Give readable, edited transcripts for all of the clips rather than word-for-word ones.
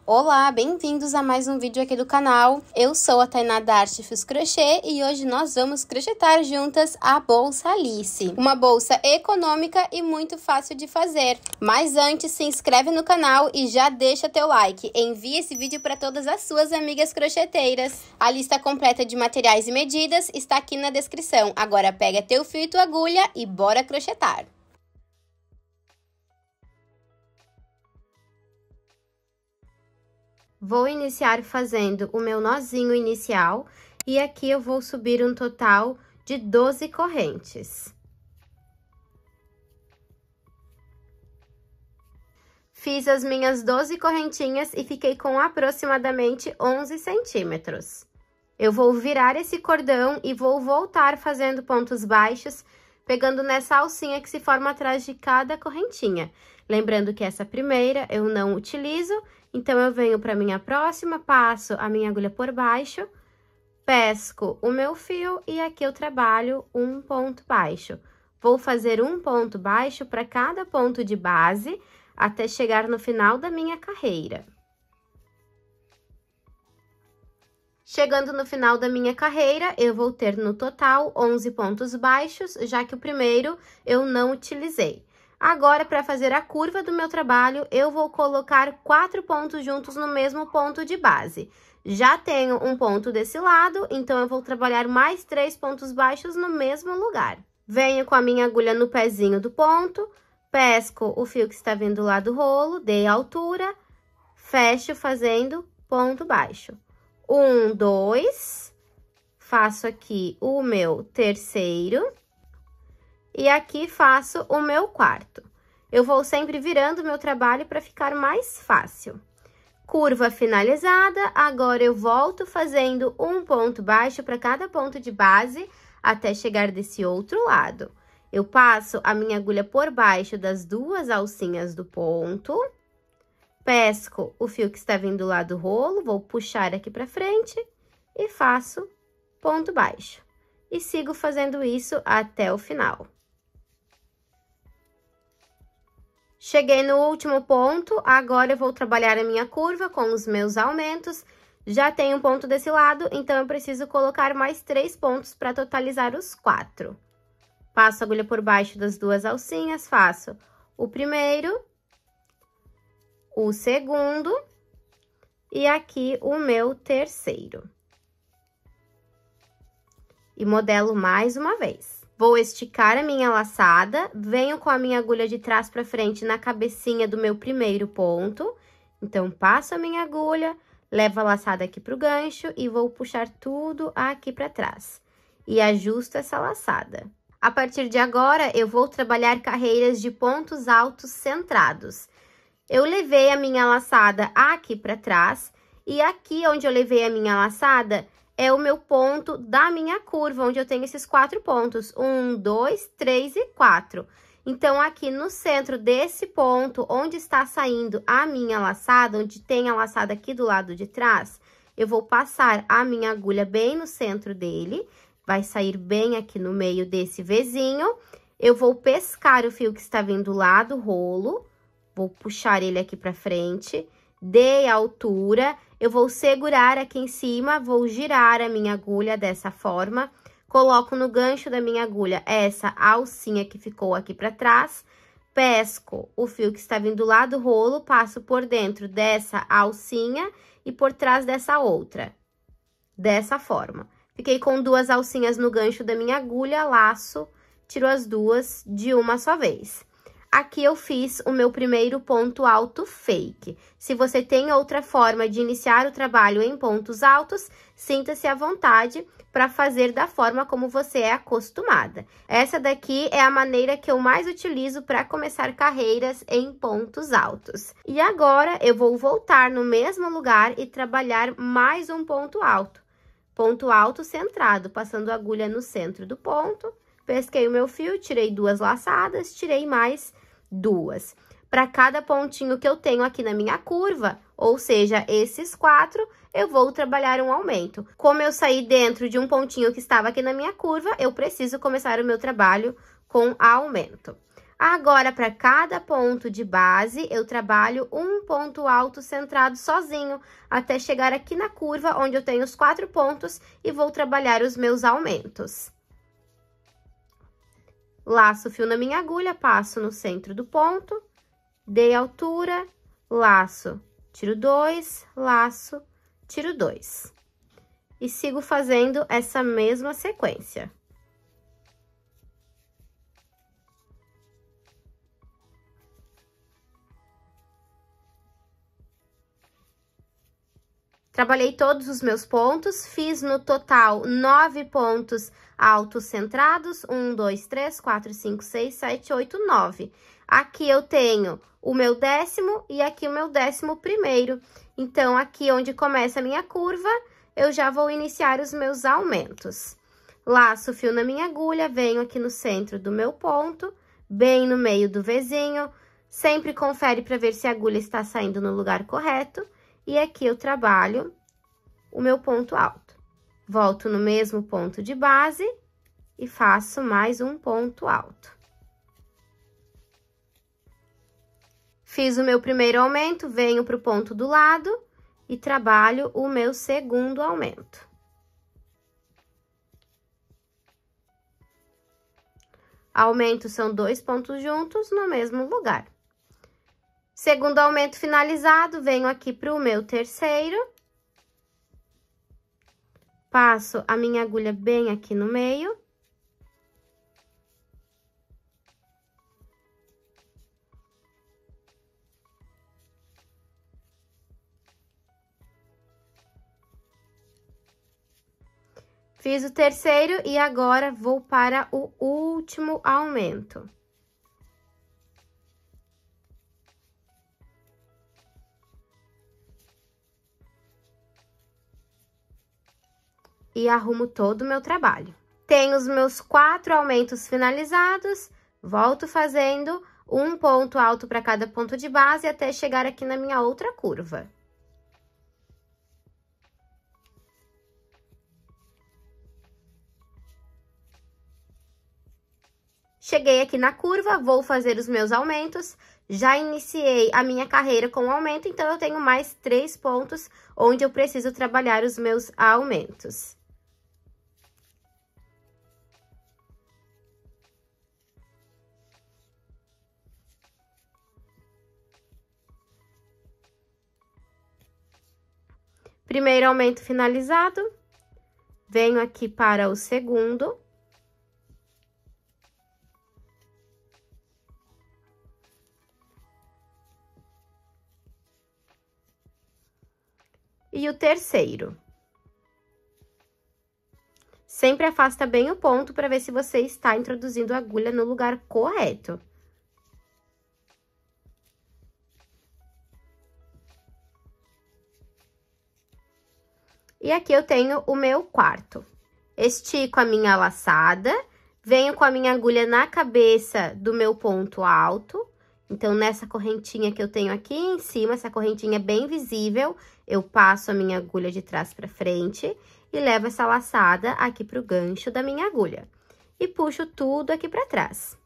Olá, bem-vindos a mais um vídeo aqui do canal. Eu sou a Tainá da Arte Fios Crochê e hoje nós vamos crochetar juntas a bolsa Alice. Uma bolsa econômica e muito fácil de fazer. Mas antes, se inscreve no canal e já deixa teu like. Envie esse vídeo para todas as suas amigas crocheteiras. A lista completa de materiais e medidas está aqui na descrição. Agora pega teu fio e tua agulha e bora crochetar. Vou iniciar fazendo o meu nozinho inicial e aqui eu vou subir um total de 12 correntes. Fiz as minhas 12 correntinhas e fiquei com aproximadamente 11 centímetros. Eu vou virar esse cordão e vou voltar fazendo pontos baixos, pegando nessa alcinha que se forma atrás de cada correntinha. Lembrando que essa primeira eu não utilizo, então eu venho para minha próxima, passo a minha agulha por baixo, pesco o meu fio e aqui eu trabalho um ponto baixo. Vou fazer um ponto baixo para cada ponto de base até chegar no final da minha carreira. Chegando no final da minha carreira, eu vou ter no total 11 pontos baixos, já que o primeiro eu não utilizei. Agora, para fazer a curva do meu trabalho, eu vou colocar 4 pontos juntos no mesmo ponto de base. Já tenho um ponto desse lado, então eu vou trabalhar mais 3 pontos baixos no mesmo lugar. Venho com a minha agulha no pezinho do ponto, pesco o fio que está vindo lá do rolo, dei altura, fecho fazendo ponto baixo. 1, 2, faço aqui o meu terceiro. E aqui faço o meu quarto. Eu vou sempre virando o meu trabalho para ficar mais fácil. Curva finalizada, agora eu volto fazendo um ponto baixo para cada ponto de base até chegar desse outro lado. Eu passo a minha agulha por baixo das duas alcinhas do ponto, pesco o fio que está vindo lá do rolo, vou puxar aqui para frente e faço ponto baixo. E sigo fazendo isso até o final. Cheguei no último ponto, agora eu vou trabalhar a minha curva com os meus aumentos. Já tenho um ponto desse lado, então eu preciso colocar mais 3 pontos para totalizar os 4. Passo a agulha por baixo das duas alcinhas, faço o primeiro, o segundo e aqui o meu terceiro. E modelo mais uma vez. Vou esticar a minha laçada, venho com a minha agulha de trás para frente na cabecinha do meu primeiro ponto. Então, passo a minha agulha, levo a laçada aqui pro gancho e vou puxar tudo aqui para trás. E ajusto essa laçada. A partir de agora, eu vou trabalhar carreiras de pontos altos centrados. Eu levei a minha laçada aqui para trás e aqui onde eu levei a minha laçada é o meu ponto da minha curva, onde eu tenho esses 4 pontos. 1, 2, 3 e 4. Então, aqui no centro desse ponto, onde está saindo a minha laçada, onde tem a laçada aqui do lado de trás, eu vou passar a minha agulha bem no centro dele, vai sair bem aqui no meio desse Vzinho. Eu vou pescar o fio que está vindo lá do rolo, vou puxar ele aqui pra frente, dei a altura, eu vou segurar aqui em cima, vou girar a minha agulha dessa forma, coloco no gancho da minha agulha essa alcinha que ficou aqui para trás, pesco o fio que está vindo lá do rolo, passo por dentro dessa alcinha e por trás dessa outra, dessa forma. Fiquei com 2 alcinhas no gancho da minha agulha, laço, tiro as duas de uma só vez. Aqui eu fiz o meu primeiro ponto alto fake. Se você tem outra forma de iniciar o trabalho em pontos altos, sinta-se à vontade para fazer da forma como você é acostumada. Essa daqui é a maneira que eu mais utilizo para começar carreiras em pontos altos. E agora, eu vou voltar no mesmo lugar e trabalhar mais um ponto alto. Ponto alto centrado, passando a agulha no centro do ponto, pesquei o meu fio, tirei 2 laçadas, tirei mais 2. Para cada pontinho que eu tenho aqui na minha curva, ou seja, esses 4, eu vou trabalhar um aumento. Como eu saí dentro de um pontinho que estava aqui na minha curva, eu preciso começar o meu trabalho com aumento. Agora, para cada ponto de base, eu trabalho um ponto alto centrado sozinho, até chegar aqui na curva, onde eu tenho os 4 pontos, e vou trabalhar os meus aumentos. Laço o fio na minha agulha, passo no centro do ponto, dei altura, laço, tiro 2, laço, tiro 2. E sigo fazendo essa mesma sequência. Trabalhei todos os meus pontos, fiz no total 9 pontos altos centrados, 1, 2, 3, 4, 5, 6, 7, 8, 9. Aqui eu tenho o meu 10º e aqui o meu 11º. Então, aqui onde começa a minha curva, eu já vou iniciar os meus aumentos. Laço o fio na minha agulha, venho aqui no centro do meu ponto, bem no meio do Vzinho, sempre confere para ver se a agulha está saindo no lugar correto. E aqui eu trabalho o meu ponto alto. Volto no mesmo ponto de base e faço mais um ponto alto. Fiz o meu primeiro aumento, venho para o ponto do lado e trabalho o meu segundo aumento. Aumento são 2 pontos juntos no mesmo lugar. Segundo aumento finalizado, venho aqui para o meu terceiro. Passo a minha agulha bem aqui no meio. Fiz o terceiro e agora vou para o último aumento. E arrumo todo o meu trabalho. Tenho os meus 4 aumentos finalizados, volto fazendo um ponto alto para cada ponto de base até chegar aqui na minha outra curva. Cheguei aqui na curva, vou fazer os meus aumentos. Já iniciei a minha carreira com o aumento, então eu tenho mais 3 pontos onde eu preciso trabalhar os meus aumentos. Primeiro aumento finalizado, venho aqui para o segundo. E o terceiro. Sempre afasta bem o ponto para ver se você está introduzindo a agulha no lugar correto. E aqui eu tenho o meu quarto. Estico a minha laçada, venho com a minha agulha na cabeça do meu ponto alto. Então, nessa correntinha que eu tenho aqui em cima, essa correntinha bem visível, eu passo a minha agulha de trás para frente e levo essa laçada aqui pro gancho da minha agulha. E puxo tudo aqui para trás.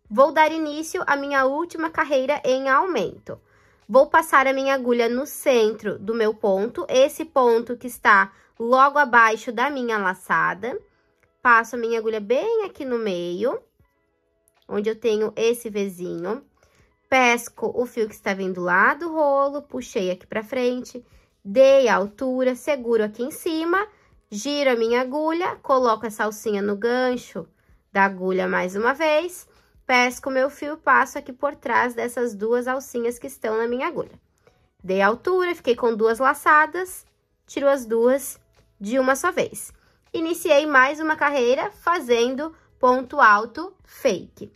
Vou dar início à minha última carreira em aumento. Vou passar a minha agulha no centro do meu ponto, esse ponto que está logo abaixo da minha laçada. Passo a minha agulha bem aqui no meio, onde eu tenho esse Vzinho. Pesco o fio que está vindo lá do rolo, puxei aqui pra frente, dei a altura, seguro aqui em cima, giro a minha agulha, coloco essa alcinha no gancho da agulha mais uma vez. Pesco o meu fio, passo aqui por trás dessas 2 alcinhas que estão na minha agulha. Dei a altura, fiquei com 2 laçadas, tiro as 2 de uma só vez. Iniciei mais uma carreira fazendo ponto alto fake.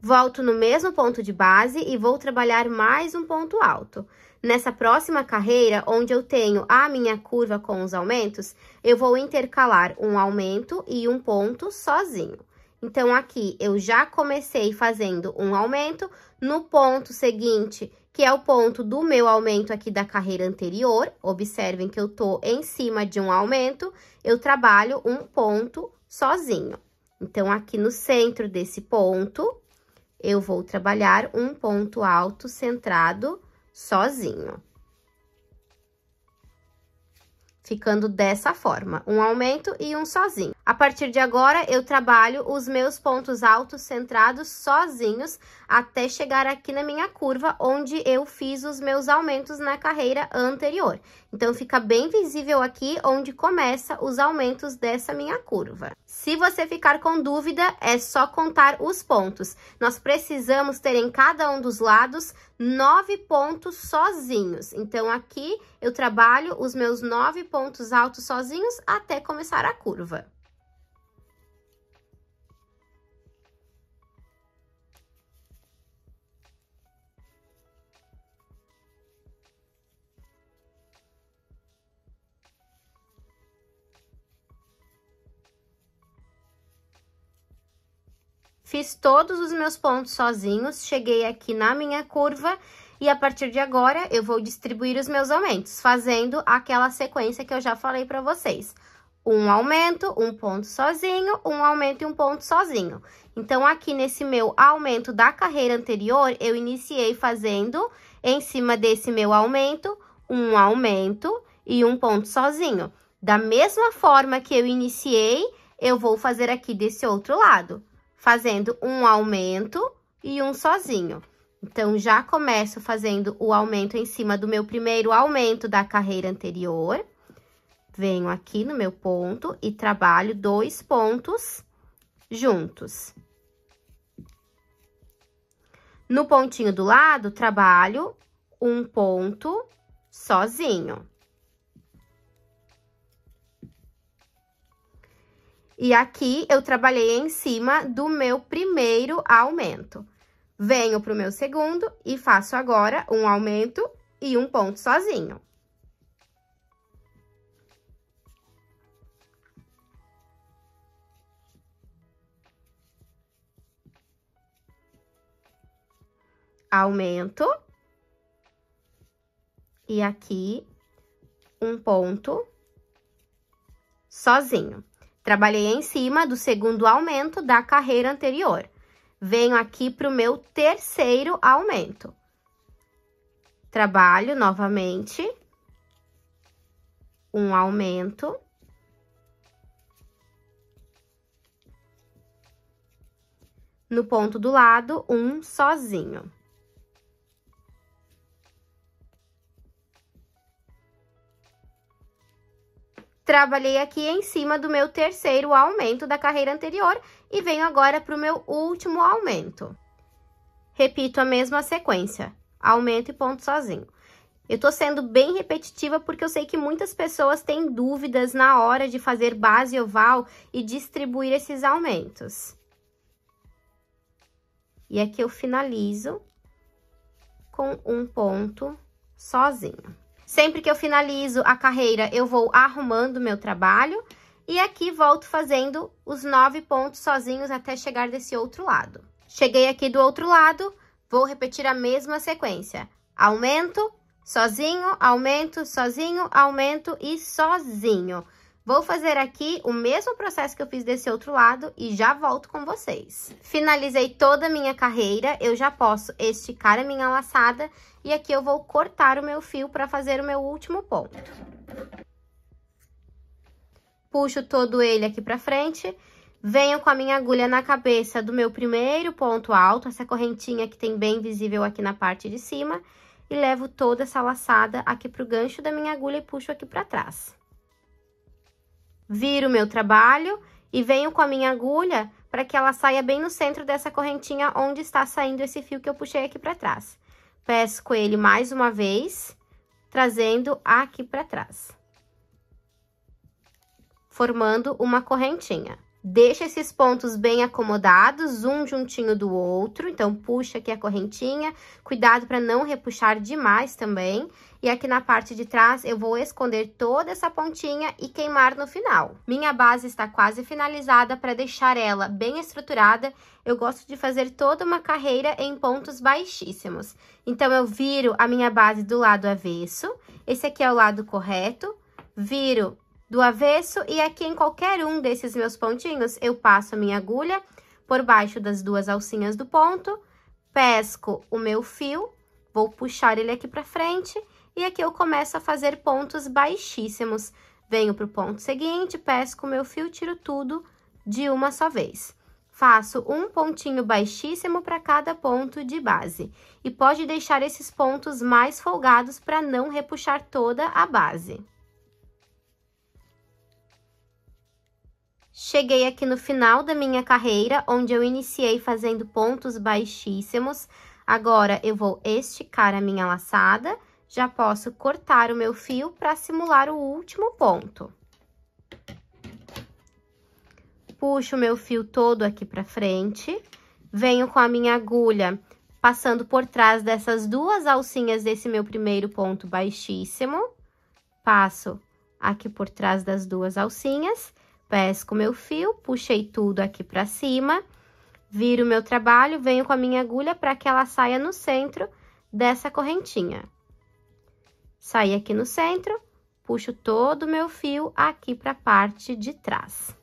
Volto no mesmo ponto de base e vou trabalhar mais um ponto alto. Nessa próxima carreira, onde eu tenho a minha curva com os aumentos, eu vou intercalar um aumento e um ponto sozinho. Então, aqui, eu já comecei fazendo um aumento, no ponto seguinte, que é o ponto do meu aumento aqui da carreira anterior, observem que eu tô em cima de um aumento, eu trabalho um ponto sozinho. Então, aqui no centro desse ponto, eu vou trabalhar um ponto alto centrado sozinho. Ficando dessa forma, um aumento e um sozinho. A partir de agora, eu trabalho os meus pontos altos centrados sozinhos até chegar aqui na minha curva, onde eu fiz os meus aumentos na carreira anterior. Então, fica bem visível aqui onde começa os aumentos dessa minha curva. Se você ficar com dúvida, é só contar os pontos. Nós precisamos ter em cada um dos lados 9 pontos sozinhos. Então, aqui eu trabalho os meus 9 pontos altos sozinhos até começar a curva. Fiz todos os meus pontos sozinhos, cheguei aqui na minha curva e a partir de agora eu vou distribuir os meus aumentos, fazendo aquela sequência que eu já falei para vocês. Um aumento, um ponto sozinho, um aumento e um ponto sozinho. Então, aqui nesse meu aumento da carreira anterior, eu iniciei fazendo, em cima desse meu aumento, um aumento e um ponto sozinho. Da mesma forma que eu iniciei, eu vou fazer aqui desse outro lado, fazendo um aumento e um sozinho. Então, já começo fazendo o aumento em cima do meu primeiro aumento da carreira anterior. Venho aqui no meu ponto e trabalho 2 pontos juntos. No pontinho do lado, trabalho um ponto sozinho. E aqui, eu trabalhei em cima do meu primeiro aumento. Venho para o meu segundo e faço agora um aumento e um ponto sozinho. Aumento. E aqui, um ponto sozinho. Trabalhei em cima do segundo aumento da carreira anterior. Venho aqui para o meu terceiro aumento. Trabalho novamente. Um aumento. No ponto do lado, um sozinho. Trabalhei aqui em cima do meu terceiro aumento da carreira anterior e venho agora para o meu último aumento. Repito a mesma sequência, aumento e ponto sozinho. Eu tô sendo bem repetitiva porque eu sei que muitas pessoas têm dúvidas na hora de fazer base oval e distribuir esses aumentos. E aqui eu finalizo com um ponto sozinho. Sempre que eu finalizo a carreira, eu vou arrumando o meu trabalho e aqui volto fazendo os 9 pontos sozinhos até chegar desse outro lado. Cheguei aqui do outro lado, vou repetir a mesma sequência. Aumento, sozinho, aumento, sozinho, aumento e sozinho. Vou fazer aqui o mesmo processo que eu fiz desse outro lado e já volto com vocês. Finalizei toda a minha carreira, eu já posso esticar a minha laçada e aqui eu vou cortar o meu fio para fazer o meu último ponto. Puxo todo ele aqui para frente, venho com a minha agulha na cabeça do meu primeiro ponto alto, essa correntinha que tem bem visível aqui na parte de cima, e levo toda essa laçada aqui pro gancho da minha agulha e puxo aqui para trás. Viro o meu trabalho e venho com a minha agulha para que ela saia bem no centro dessa correntinha onde está saindo esse fio que eu puxei aqui para trás. Pesco ele mais uma vez, trazendo aqui para trás, formando uma correntinha. Deixa esses pontos bem acomodados, um juntinho do outro, então puxa aqui a correntinha, cuidado para não repuxar demais também. E aqui na parte de trás eu vou esconder toda essa pontinha e queimar no final. Minha base está quase finalizada. Para deixar ela bem estruturada, eu gosto de fazer toda uma carreira em pontos baixíssimos. Então, eu viro a minha base do lado avesso, esse aqui é o lado correto, viro do avesso e aqui em qualquer um desses meus pontinhos, eu passo a minha agulha por baixo das duas alcinhas do ponto, pesco o meu fio, vou puxar ele aqui pra frente e aqui eu começo a fazer pontos baixíssimos. Venho pro ponto seguinte, pesco o meu fio, tiro tudo de uma só vez. Faço um pontinho baixíssimo para cada ponto de base. E pode deixar esses pontos mais folgados para não repuxar toda a base. Cheguei aqui no final da minha carreira, onde eu iniciei fazendo pontos baixíssimos. Agora, eu vou esticar a minha laçada. Já posso cortar o meu fio para simular o último ponto. Puxo o meu fio todo aqui pra frente, venho com a minha agulha passando por trás dessas duas alcinhas desse meu primeiro ponto baixíssimo. Passo aqui por trás das duas alcinhas, pesco o meu fio, puxei tudo aqui pra cima, viro o meu trabalho, venho com a minha agulha para que ela saia no centro dessa correntinha. Saí aqui no centro, puxo todo o meu fio aqui pra parte de trás.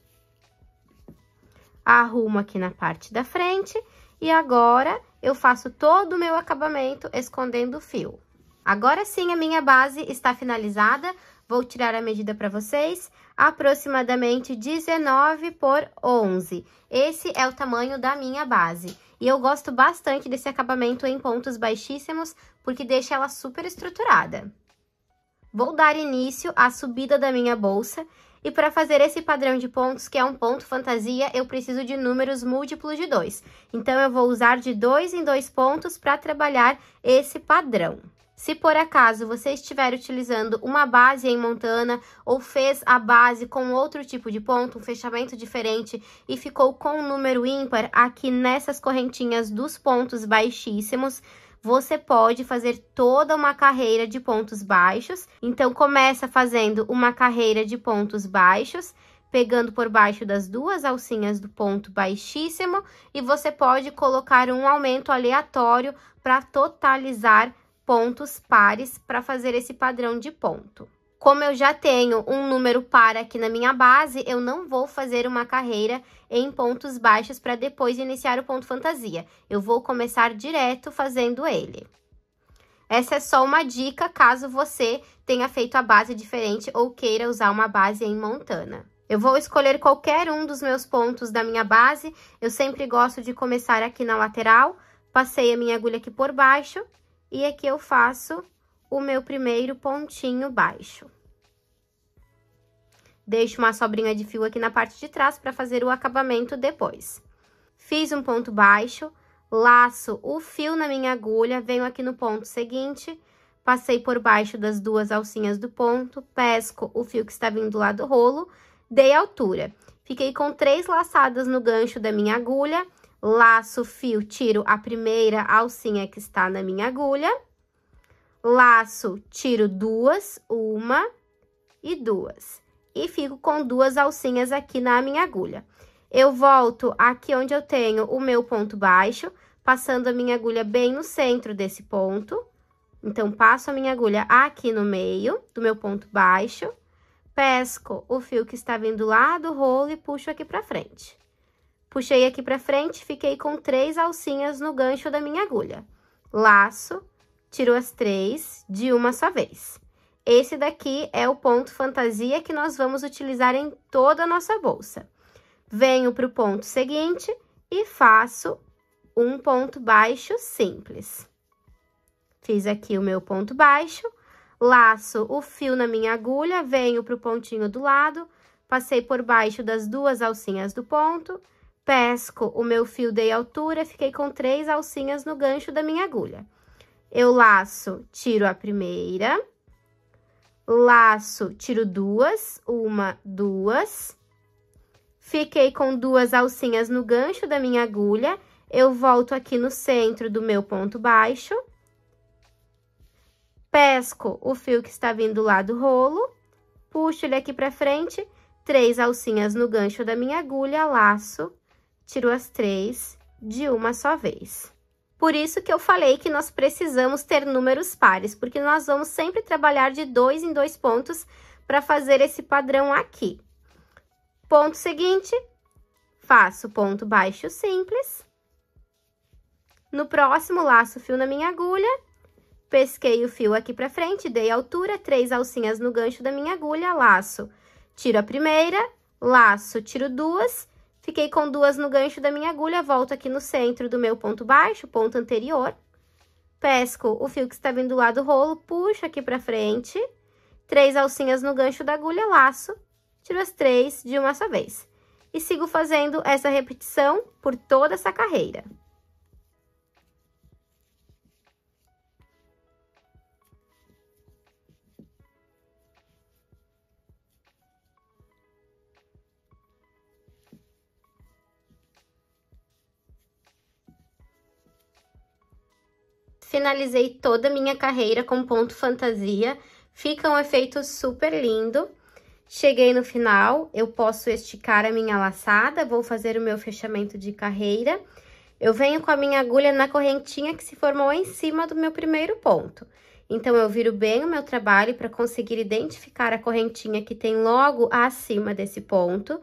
Arrumo aqui na parte da frente e agora eu faço todo o meu acabamento escondendo o fio. Agora sim a minha base está finalizada, vou tirar a medida para vocês, aproximadamente 19 por 11. Esse é o tamanho da minha base e eu gosto bastante desse acabamento em pontos baixíssimos porque deixa ela super estruturada. Vou dar início à subida da minha bolsa. E para fazer esse padrão de pontos, que é um ponto fantasia, eu preciso de números múltiplos de 2. Então, eu vou usar de 2 em 2 pontos para trabalhar esse padrão. Se por acaso você estiver utilizando uma base em montana ou fez a base com outro tipo de ponto, um fechamento diferente e ficou com um número ímpar aqui nessas correntinhas dos pontos baixíssimos, você pode fazer toda uma carreira de pontos baixos. Então, começa fazendo uma carreira de pontos baixos, pegando por baixo das duas alcinhas do ponto baixíssimo, e você pode colocar um aumento aleatório para totalizar pontos pares para fazer esse padrão de ponto. Como eu já tenho um número par aqui na minha base, eu não vou fazer uma carreira em pontos baixos para depois iniciar o ponto fantasia. Eu vou começar direto fazendo ele. Essa é só uma dica caso você tenha feito a base diferente ou queira usar uma base em montana. Eu vou escolher qualquer um dos meus pontos da minha base. Eu sempre gosto de começar aqui na lateral, passei a minha agulha aqui por baixo e aqui eu faço o meu primeiro pontinho baixo. Deixo uma sobrinha de fio aqui na parte de trás para fazer o acabamento depois. Fiz um ponto baixo, laço o fio na minha agulha, venho aqui no ponto seguinte, passei por baixo das duas alcinhas do ponto, pesco o fio que está vindo lá do rolo, dei altura. Fiquei com 3 laçadas no gancho da minha agulha, laço o fio, tiro a primeira alcinha que está na minha agulha, laço, tiro 2, 1 e 2. E fico com 2 alcinhas aqui na minha agulha. Eu volto aqui onde eu tenho o meu ponto baixo, passando a minha agulha bem no centro desse ponto. Então, passo a minha agulha aqui no meio do meu ponto baixo, pesco o fio que está vindo lá do rolo e puxo aqui pra frente. Puxei aqui pra frente, fiquei com 3 alcinhas no gancho da minha agulha. Laço, tiro as 3 de uma só vez. Esse daqui é o ponto fantasia que nós vamos utilizar em toda a nossa bolsa. Venho para o ponto seguinte e faço um ponto baixo simples. Fiz aqui o meu ponto baixo, laço o fio na minha agulha, venho para o pontinho do lado, passei por baixo das duas alcinhas do ponto, pesco o meu fio, dei altura, fiquei com 3 alcinhas no gancho da minha agulha. Eu laço, tiro a primeira, laço, tiro 2, 1, 2, fiquei com 2 alcinhas no gancho da minha agulha, eu volto aqui no centro do meu ponto baixo, pesco o fio que está vindo lá do rolo, puxo ele aqui pra frente, 3 alcinhas no gancho da minha agulha, laço, tiro as 3 de uma só vez. Por isso que eu falei que nós precisamos ter números pares, porque nós vamos sempre trabalhar de 2 em 2 pontos para fazer esse padrão aqui. Ponto seguinte, faço ponto baixo simples, No próximo, laço o fio na minha agulha, pesquei o fio aqui pra frente, dei altura, 3 alcinhas no gancho da minha agulha, laço, tiro a primeira, laço, tiro 2, fiquei com 2 no gancho da minha agulha, volto aqui no centro do meu ponto baixo, ponto anterior, pesco o fio que está vindo lá do rolo, puxo aqui pra frente, 3 alcinhas no gancho da agulha, laço, tiro as 3 de uma só vez. E sigo fazendo essa repetição por toda essa carreira. Finalizei toda a minha carreira com ponto fantasia, fica um efeito super lindo. Cheguei no final, eu posso esticar a minha laçada, vou fazer o meu fechamento de carreira. Eu venho com a minha agulha na correntinha que se formou em cima do meu primeiro ponto. Então, eu viro bem o meu trabalho para conseguir identificar a correntinha que tem logo acima desse ponto.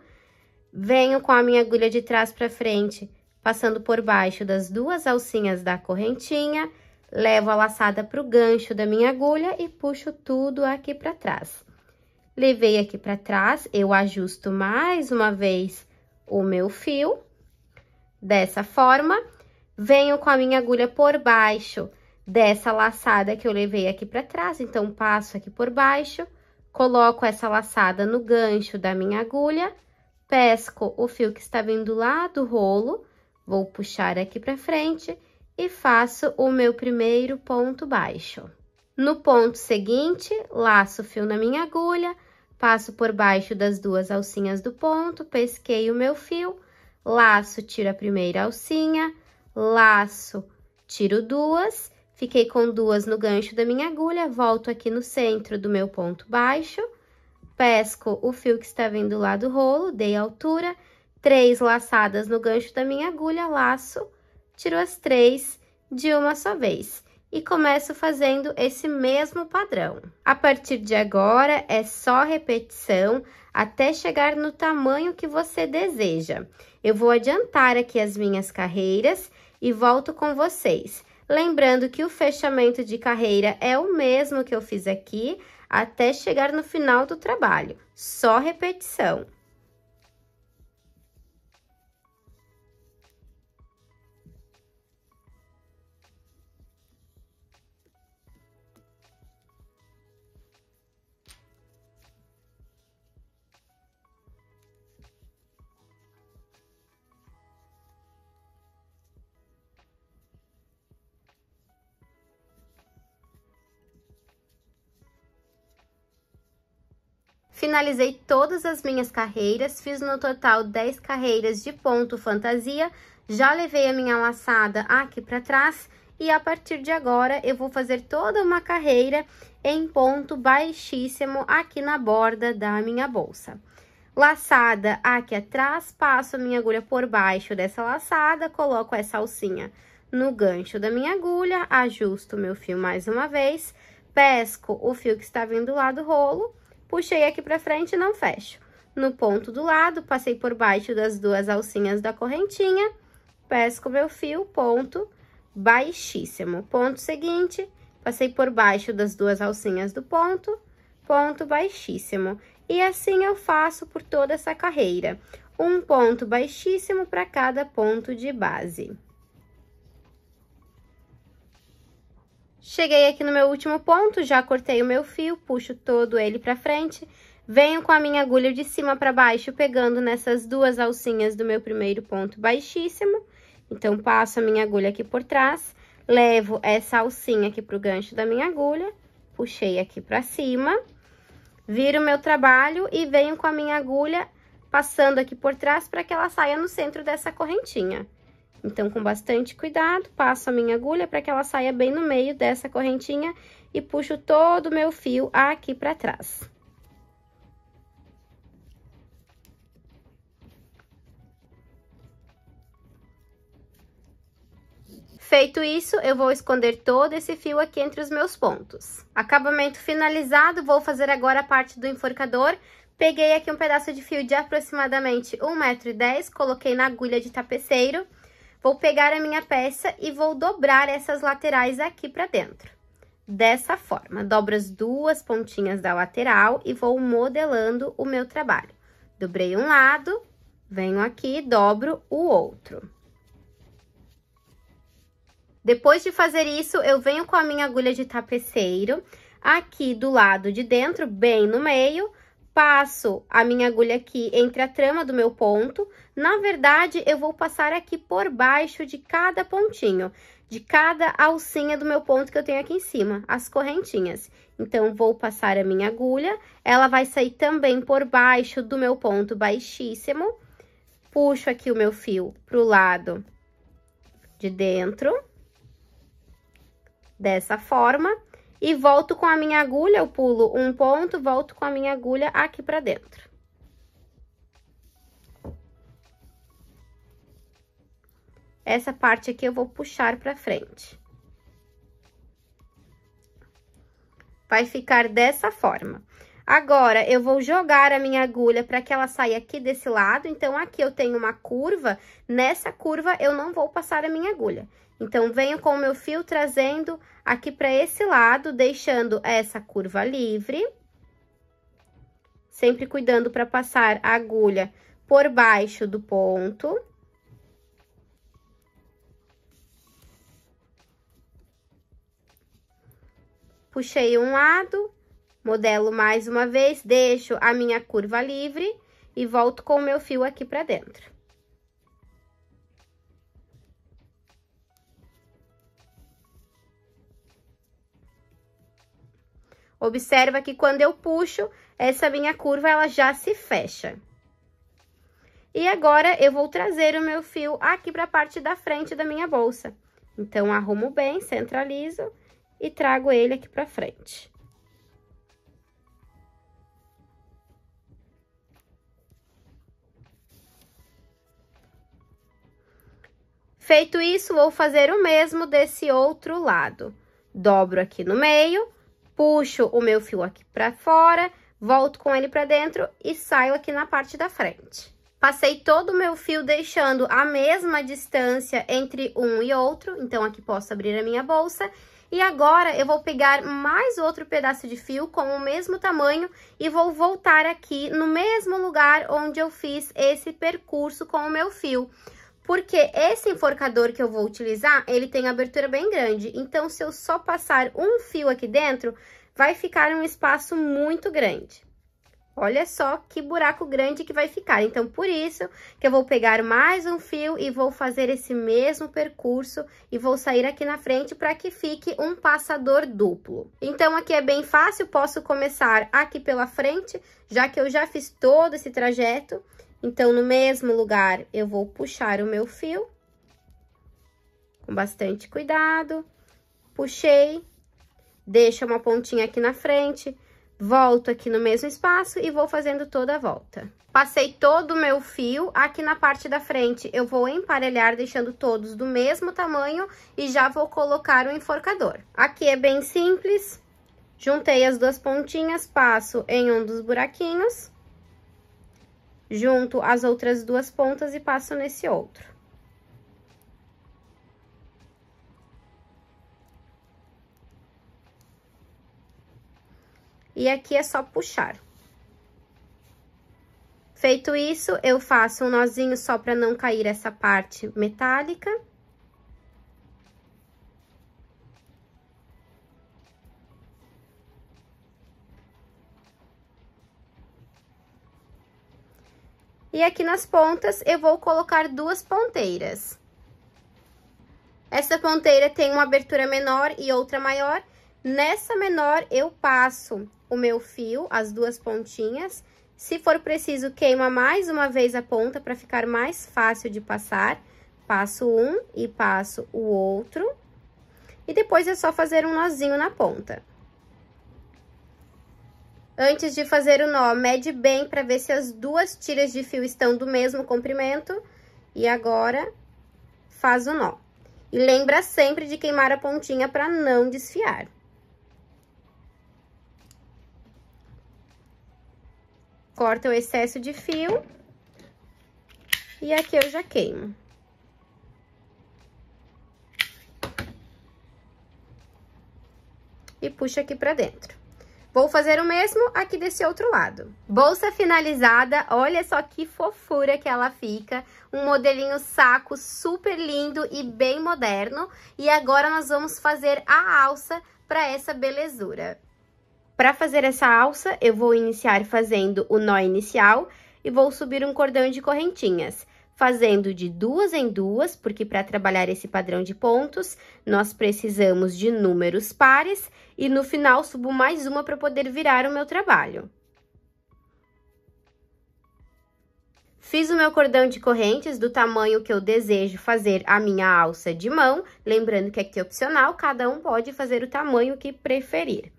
Venho com a minha agulha de trás para frente, passando por baixo das 2 alcinhas da correntinha. Levo a laçada para o gancho da minha agulha e puxo tudo aqui para trás. Levei aqui para trás, eu ajusto mais uma vez o meu fio, dessa forma. Venho com a minha agulha por baixo dessa laçada que eu levei aqui para trás, então, passo aqui por baixo, coloco essa laçada no gancho da minha agulha, pesco o fio que está vindo lá do rolo, vou puxar aqui para frente e faço o meu primeiro ponto baixo. No ponto seguinte, laço o fio na minha agulha, passo por baixo das 2 alcinhas do ponto, pesquei o meu fio, laço, tiro a primeira alcinha, laço, tiro 2, fiquei com 2 no gancho da minha agulha, volto aqui no centro do meu ponto baixo, pesco o fio que está vindo lá do rolo, dei altura, 3 laçadas no gancho da minha agulha, laço, tiro as 3 de uma só vez e começo fazendo esse mesmo padrão. A partir de agora, é só repetição até chegar no tamanho que você deseja. Eu vou adiantar aqui as minhas carreiras e volto com vocês. Lembrando que o fechamento de carreira é o mesmo que eu fiz aqui até chegar no final do trabalho, só repetição. Finalizei todas as minhas carreiras, fiz no total 10 carreiras de ponto fantasia, já levei a minha laçada aqui para trás e a partir de agora eu vou fazer toda uma carreira em ponto baixíssimo aqui na borda da minha bolsa. Laçada aqui atrás, passo a minha agulha por baixo dessa laçada, coloco essa alcinha no gancho da minha agulha, ajusto o meu fio mais uma vez, pesco o fio que está vindo lá do rolo, puxei aqui pra frente e não fecho. No ponto do lado, passei por baixo das 2 alcinhas da correntinha, pesco meu fio, ponto baixíssimo. Ponto seguinte, passei por baixo das 2 alcinhas do ponto, ponto baixíssimo. E assim eu faço por toda essa carreira. Um ponto baixíssimo para cada ponto de base. Cheguei aqui no meu último ponto, já cortei o meu fio, puxo todo ele pra frente, venho com a minha agulha de cima pra baixo, pegando nessas 2 alcinhas do meu primeiro ponto baixíssimo. Então, passo a minha agulha aqui por trás, levo essa alcinha aqui pro gancho da minha agulha, puxei aqui pra cima, viro o meu trabalho e venho com a minha agulha passando aqui por trás para que ela saia no centro dessa correntinha. Então, com bastante cuidado, passo a minha agulha para que ela saia bem no meio dessa correntinha e puxo todo o meu fio aqui para trás. Feito isso, eu vou esconder todo esse fio aqui entre os meus pontos. Acabamento finalizado, vou fazer agora a parte do enforcador. Peguei aqui um pedaço de fio de aproximadamente 1,10 m, coloquei na agulha de tapeceiro. Vou pegar a minha peça e vou dobrar essas laterais aqui pra dentro. Dessa forma, dobro as duas pontinhas da lateral e vou modelando o meu trabalho. Dobrei um lado, venho aqui e dobro o outro. Depois de fazer isso, eu venho com a minha agulha de tapeceiro, aqui do lado de dentro, bem no meio, passo a minha agulha aqui entre a trama do meu ponto. Na verdade, eu vou passar aqui por baixo de cada pontinho, de cada alcinha do meu ponto que eu tenho aqui em cima, as correntinhas. Então, vou passar a minha agulha, ela vai sair também por baixo do meu ponto baixíssimo. Puxo aqui o meu fio pro lado de dentro, dessa forma, e volto com a minha agulha, eu pulo um ponto, volto com a minha agulha aqui pra dentro. Essa parte aqui eu vou puxar pra frente. Vai ficar dessa forma. Agora, eu vou jogar a minha agulha para que ela saia aqui desse lado. Então, aqui eu tenho uma curva, nessa curva eu não vou passar a minha agulha. Então, venho com o meu fio trazendo aqui para esse lado, deixando essa curva livre. Sempre cuidando para passar a agulha por baixo do ponto. Puxei um lado, modelo mais uma vez, deixo a minha curva livre e volto com o meu fio aqui pra dentro. Observa que quando eu puxo, essa minha curva, ela já se fecha. E agora, eu vou trazer o meu fio aqui pra parte da frente da minha bolsa. Então, arrumo bem, centralizo e trago ele aqui pra frente. Feito isso, vou fazer o mesmo desse outro lado. Dobro aqui no meio, puxo o meu fio aqui pra fora, volto com ele pra dentro e saio aqui na parte da frente. Passei todo o meu fio deixando a mesma distância entre um e outro, então aqui posso abrir a minha bolsa. E agora, eu vou pegar mais outro pedaço de fio com o mesmo tamanho e vou voltar aqui no mesmo lugar onde eu fiz esse percurso com o meu fio. Porque esse enforcador que eu vou utilizar, ele tem abertura bem grande. Então, se eu só passar um fio aqui dentro, vai ficar um espaço muito grande. Olha só que buraco grande que vai ficar. Então, por isso que eu vou pegar mais um fio e vou fazer esse mesmo percurso e vou sair aqui na frente para que fique um passador duplo. Então, aqui é bem fácil, posso começar aqui pela frente, já que eu já fiz todo esse trajeto. Então, no mesmo lugar, eu vou puxar o meu fio com bastante cuidado. Puxei, deixa uma pontinha aqui na frente. Volto aqui no mesmo espaço e vou fazendo toda a volta. Passei todo o meu fio, aqui na parte da frente eu vou emparelhar, deixando todos do mesmo tamanho e já vou colocar o enforcador. Aqui é bem simples, juntei as duas pontinhas, passo em um dos buraquinhos, junto as outras duas pontas e passo nesse outro. E aqui é só puxar. Feito isso, eu faço um nozinho só para não cair essa parte metálica. E aqui nas pontas, eu vou colocar duas ponteiras. Essa ponteira tem uma abertura menor e outra maior. Nessa menor, eu passo o meu fio, as duas pontinhas. Se for preciso, queima mais uma vez a ponta para ficar mais fácil de passar. Passo um e passo o outro. E depois é só fazer um nozinho na ponta. Antes de fazer o nó, mede bem para ver se as duas tiras de fio estão do mesmo comprimento. E agora, faz o nó. E lembra sempre de queimar a pontinha para não desfiar. Corta o excesso de fio. E aqui eu já queimo. e puxo aqui pra dentro. Vou fazer o mesmo aqui desse outro lado. Bolsa finalizada, olha só que fofura que ela fica. Um modelinho saco super lindo e bem moderno. E agora nós vamos fazer a alça para essa belezura. Para fazer essa alça, eu vou iniciar fazendo o nó inicial e vou subir um cordão de correntinhas, fazendo de 2 em 2, porque para trabalhar esse padrão de pontos, nós precisamos de números pares, e no final subo mais uma para poder virar o meu trabalho. Fiz o meu cordão de correntes do tamanho que eu desejo fazer a minha alça de mão, lembrando que aqui é opcional, cada um pode fazer o tamanho que preferir.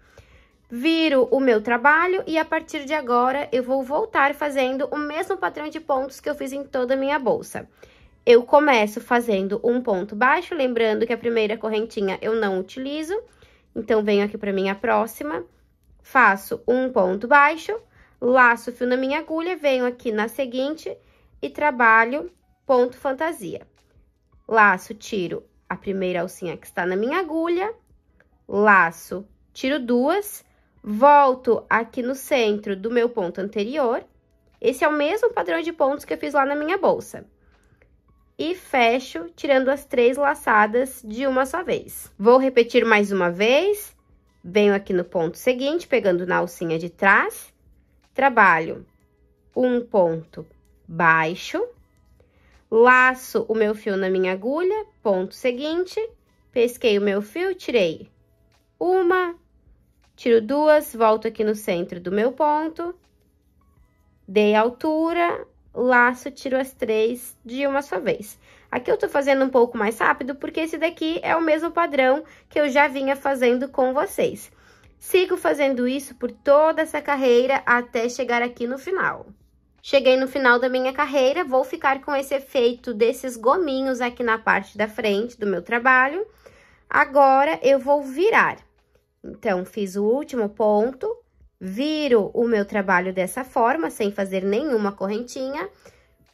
Viro o meu trabalho e a partir de agora eu vou voltar fazendo o mesmo padrão de pontos que eu fiz em toda a minha bolsa. Eu começo fazendo um ponto baixo, lembrando que a primeira correntinha eu não utilizo, então venho aqui para minha próxima, faço um ponto baixo, laço o fio na minha agulha, venho aqui na seguinte e trabalho ponto fantasia. Laço, tiro a primeira alcinha que está na minha agulha, laço, tiro duas, volto aqui no centro do meu ponto anterior. Esse é o mesmo padrão de pontos que eu fiz lá na minha bolsa. E fecho, tirando as 3 laçadas de uma só vez. Vou repetir mais uma vez. Venho aqui no ponto seguinte, pegando na alcinha de trás. Trabalho um ponto baixo. Laço o meu fio na minha agulha, ponto seguinte. Pesquei o meu fio, tirei uma, tiro duas, volto aqui no centro do meu ponto, dei altura, laço, tiro as 3 de uma só vez. Aqui eu tô fazendo um pouco mais rápido, porque esse daqui é o mesmo padrão que eu já vinha fazendo com vocês. Sigo fazendo isso por toda essa carreira até chegar aqui no final. Cheguei no final da minha carreira, vou ficar com esse efeito desses gominhos aqui na parte da frente do meu trabalho. Agora, eu vou virar. Então, fiz o último ponto, viro o meu trabalho dessa forma, sem fazer nenhuma correntinha,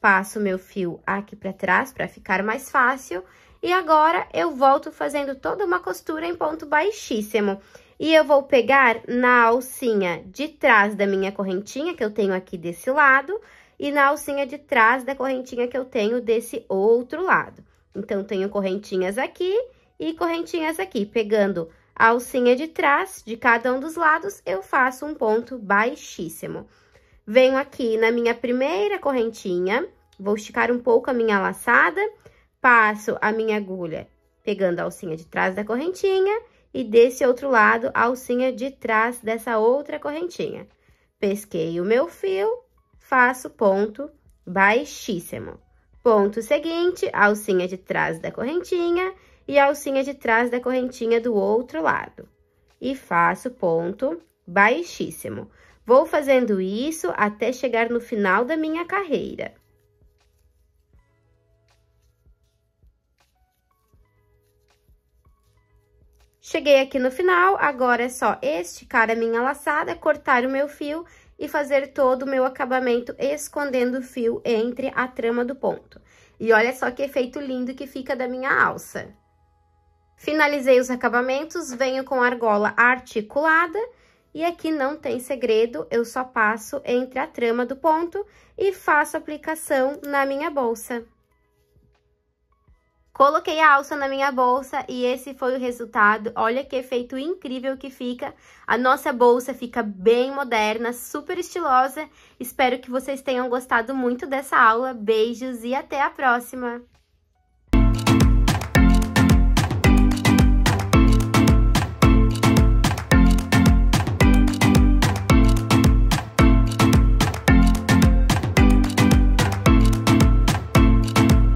passo o meu fio aqui para trás para ficar mais fácil, e agora eu volto fazendo toda uma costura em ponto baixíssimo. E eu vou pegar na alcinha de trás da minha correntinha, que eu tenho aqui desse lado, e na alcinha de trás da correntinha que eu tenho desse outro lado. Então, tenho correntinhas aqui e correntinhas aqui, pegando a alcinha de trás de cada um dos lados, eu faço um ponto baixíssimo. Venho aqui na minha primeira correntinha, vou esticar um pouco a minha laçada, passo a minha agulha pegando a alcinha de trás da correntinha e desse outro lado a alcinha de trás dessa outra correntinha. Pesquei o meu fio, faço ponto baixíssimo. Ponto seguinte, alcinha de trás da correntinha e a alcinha de trás da correntinha do outro lado. E faço ponto baixíssimo. Vou fazendo isso até chegar no final da minha carreira. Cheguei aqui no final, agora é só esticar a minha laçada, cortar o meu fio e fazer todo o meu acabamento escondendo o fio entre a trama do ponto. E olha só que efeito lindo que fica da minha alça. Finalizei os acabamentos, venho com a argola articulada e aqui não tem segredo, eu só passo entre a trama do ponto e faço aplicação na minha bolsa. Coloquei a alça na minha bolsa e esse foi o resultado. Olha que efeito incrível que fica. A nossa bolsa fica bem moderna, super estilosa. Espero que vocês tenham gostado muito dessa aula. Beijos e até a próxima!